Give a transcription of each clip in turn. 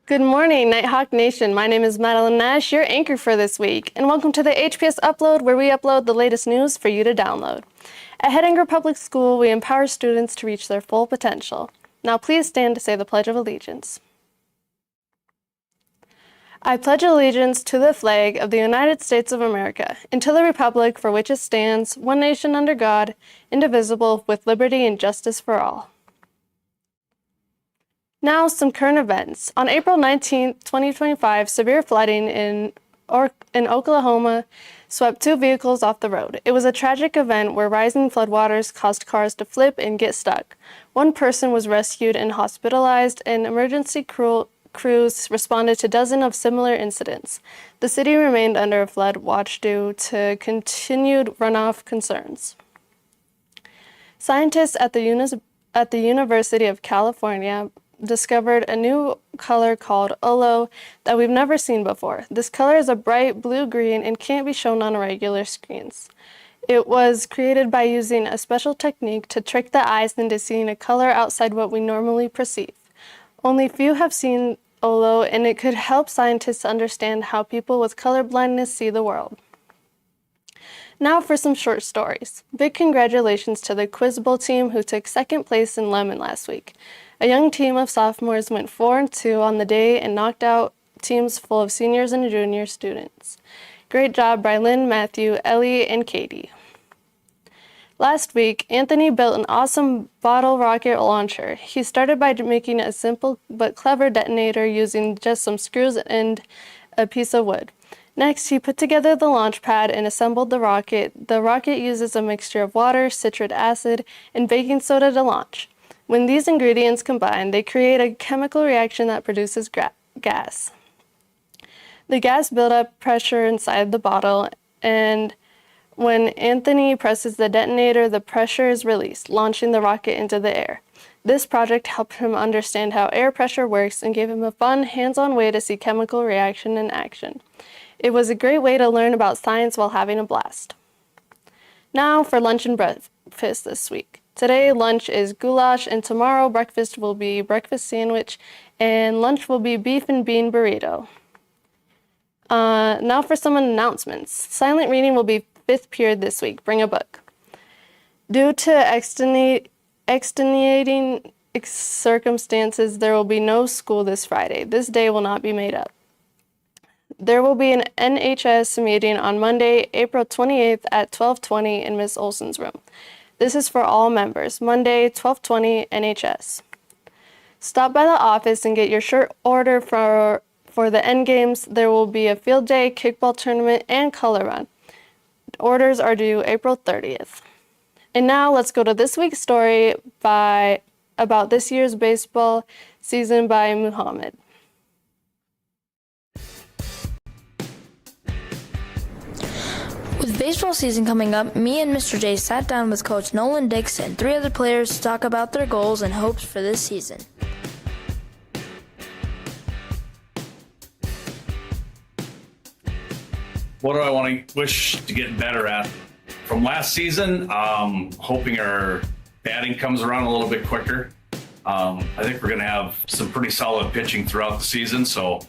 Good morning, Nighthawk Nation. My name is Madeline Nash, your anchor for this week, and welcome to the HPS Upload, where we upload the latest news for you to download. At Hettinger Public School, we empower students to reach their full potential. Now please stand to say the Pledge of Allegiance. I pledge allegiance to the flag of the United States of America, and to the republic for which it stands, one nation under God, indivisible, with liberty and justice for all. Now, some current events. On April 19, 2025, severe flooding in Oklahoma swept two vehicles off the road. It was a tragic event where rising floodwaters caused cars to flip and get stuck. One person was rescued and hospitalized, and emergency crews responded to dozens of similar incidents. The city remained under a flood watch due to continued runoff concerns. Scientists at the University of California discovered a new color called Olo that we've never seen before. This color is a bright blue-green and can't be shown on regular screens. It was created by using a special technique to trick the eyes into seeing a color outside what we normally perceive. Only few have seen Olo, and it could help scientists understand how people with color blindness see the world. Now for some short stories. Big congratulations to the Quiz Bowl team who took second place in Lemon last week. A young team of sophomores went 4-2 on the day and knocked out teams full of seniors and junior students. Great job by Lynn, Matthew, Ellie, and Katie. Last week, Anthony built an awesome bottle rocket launcher. He started by making a simple but clever detonator using just some screws and a piece of wood. Next, he put together the launch pad and assembled the rocket. The rocket uses a mixture of water, citric acid, and baking soda to launch. When these ingredients combine, they create a chemical reaction that produces gas. The gas builds up pressure inside the bottle, and when Anthony presses the detonator, the pressure is released, launching the rocket into the air. This project helped him understand how air pressure works and gave him a fun, hands-on way to see chemical reaction in action. It was a great way to learn about science while having a blast. Now for lunch and breakfast this week. Today, lunch is goulash, and tomorrow, breakfast will be breakfast sandwich, and lunch will be beef and bean burrito. Now for some announcements. Silent reading will be 5th period this week. Bring a book. Due to extenuating circumstances, there will be no school this Friday. This day will not be made up. There will be an NHS meeting on Monday, April 28th at 12:20 in Ms. Olson's room. This is for all members, Monday, 12:20 NHS. Stop by the office and get your shirt order for the end games. There will be a field day, kickball tournament, and color run. Orders are due April 30th. And now let's go to this week's story about this year's baseball season by Muhammad. With baseball season coming up, me and Mr. J sat down with Coach Nolan Dix and 3 other players to talk about their goals and hopes for this season. What do I wish to get better at? From last season, hoping our batting comes around a little bit quicker. I think we're going to have some pretty solid pitching throughout the season, so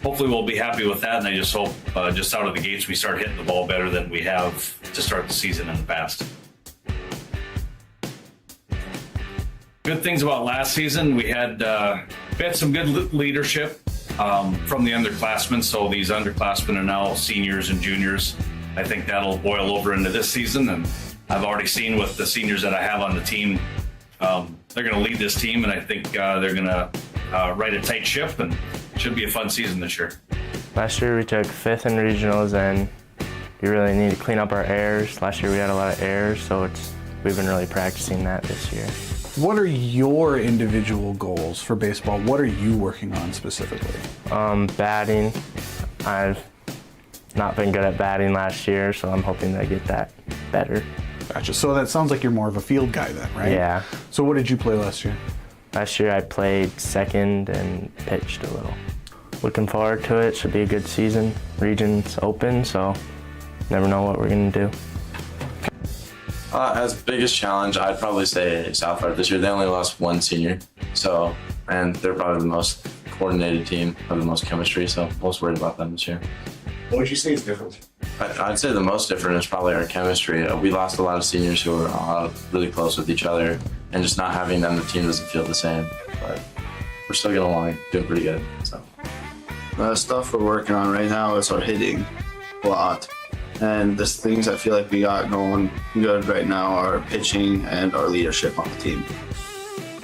hopefully we'll be happy with that, and I just hope just out of the gates we start hitting the ball better than we have to start the season in the past. Good things about last season, we had some good leadership from the underclassmen, so these underclassmen are now seniors and juniors. I think that'll boil over into this season, and I've already seen with the seniors that I have on the team, they're going to lead this team, and I think they're going to right a tight ship, and should be a fun season this year. Last year we took 5th in regionals, and we really need to clean up our errors. Last year we had a lot of errors, so we've been really practicing that this year. What are your individual goals for baseball? What are you working on specifically? Batting. I've not been good at batting last year, so I'm hoping to get that better. Gotcha. So that sounds like you're more of a field guy then, right? Yeah. So what did you play last year? Last year I played second and pitched a little. Looking forward to it. Should be a good season. Region's open, so never know what we're going to do. As biggest challenge, I'd probably say South Florida this year. They only lost one senior, and they're probably the most coordinated team, have the most chemistry, so most worried about them this year. What would you say is different? I'd say the most different is probably our chemistry. We lost a lot of seniors who were really close with each other, and just not having them, the team doesn't feel the same. But we're still getting along, doing pretty good. So The stuff we're working on right now is our hitting a lot. And the things I feel like we got going good right now are pitching and our leadership on the team.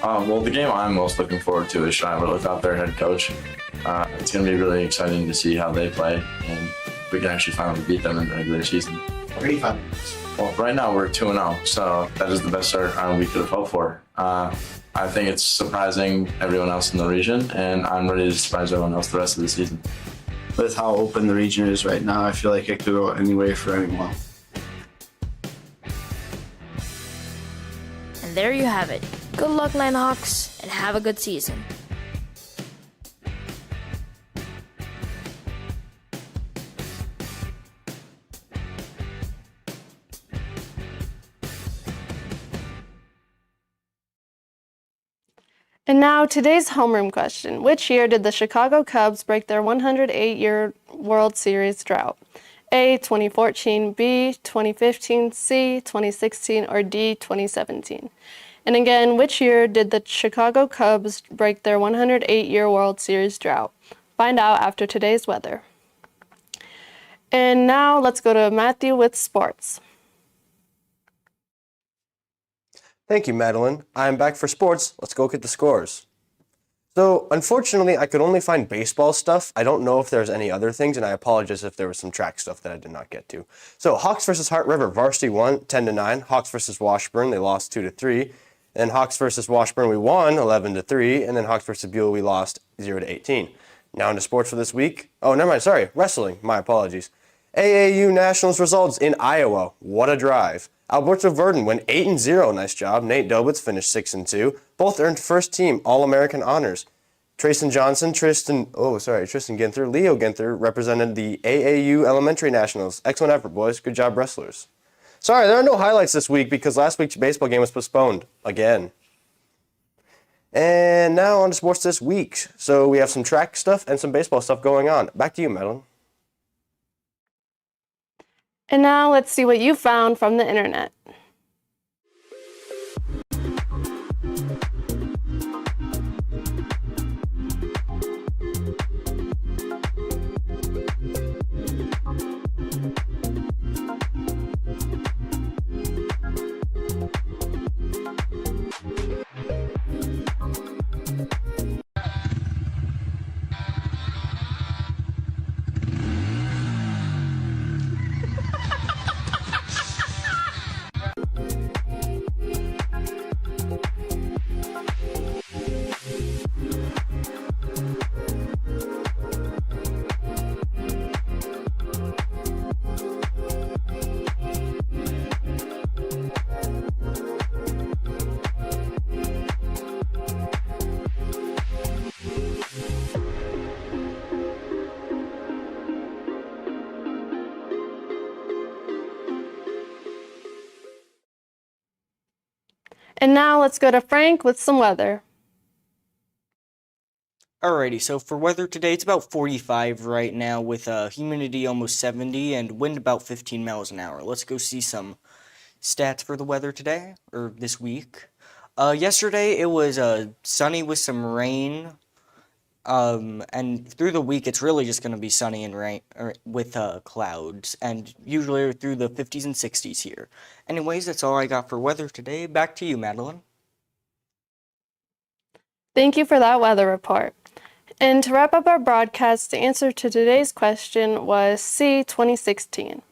Well, the game I'm most looking forward to is Shiloh without their head coach. It's going to be really exciting to see how they play, and we can actually finally beat them in the regular season. 85. Well, right now we're 2-0, so that is the best start we could have hoped for. I think it's surprising everyone else in the region, and I'm ready to surprise everyone else the rest of the season. With how open the region is right now, I feel like it could go any way for anyone. And there you have it. Good luck, Nighthawks, and have a good season. And now today's homeroom question. Which year did the Chicago Cubs break their 108-year World Series drought? A, 2014, B, 2015, C, 2016, or D, 2017? And again, which year did the Chicago Cubs break their 108-year World Series drought? Find out after today's weather. And now let's go to Matthew with sports. Thank you, Madeline. I'm back for sports. Let's go get the scores. So, unfortunately, I could only find baseball stuff. I don't know if there's any other things, and I apologize if there was some track stuff that I did not get to. So, Hawks versus Heart River, varsity won 10-9. Hawks versus Washburn, they lost 2-3. Then Hawks versus Washburn, we won 11-3. And then Hawks versus Buell, we lost 0-18. Now into sports for this week. Oh, never mind. Sorry, wrestling. My apologies. AAU Nationals results in Iowa. What a drive. Alberto Verdon went 8-0. Nice job. Nate Dobitz finished 6-2. Both earned first team All-American honors. Tristan Ginther, Leo Ginther represented the AAU Elementary Nationals. Excellent effort, boys. Good job, wrestlers. Sorry, there are no highlights this week because last week's baseball game was postponed again. And now on to sports this week. So we have some track stuff and some baseball stuff going on. Back to you, Madeline. And now let's see what you found from the internet. And now let's go to Frank with some weather. Alrighty, so for weather today, it's about 45 right now with humidity almost 70 and wind about 15 miles an hour. Let's go see some stats for the weather today, or this week. Yesterday, it was sunny with some rain, and through the week, it's really just going to be sunny and rain with clouds, and usually through the 50s and 60s here. Anyways, that's all I got for weather today. Back to you, Madeline. Thank you for that weather report. And to wrap up our broadcast, the answer to today's question was C, 2016.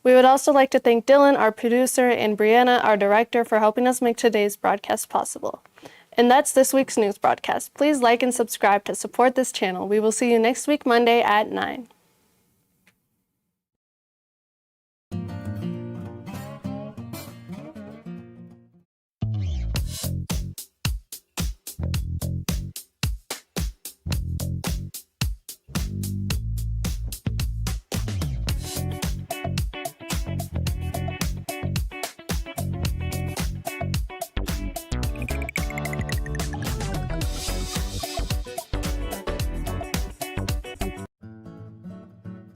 We would also like to thank Dylan, our producer, and Brianna, our director, for helping us make today's broadcast possible. And that's this week's news broadcast. Please like and subscribe to support this channel. We will see you next week, Monday at 9.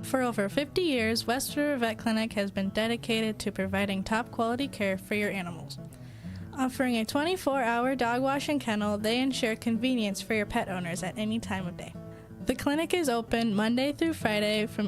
For over 50 years, West River Vet Clinic has been dedicated to providing top quality care for your animals. Offering a 24-hour dog wash and kennel, they ensure convenience for your pet owners at any time of day. The clinic is open Monday through Friday from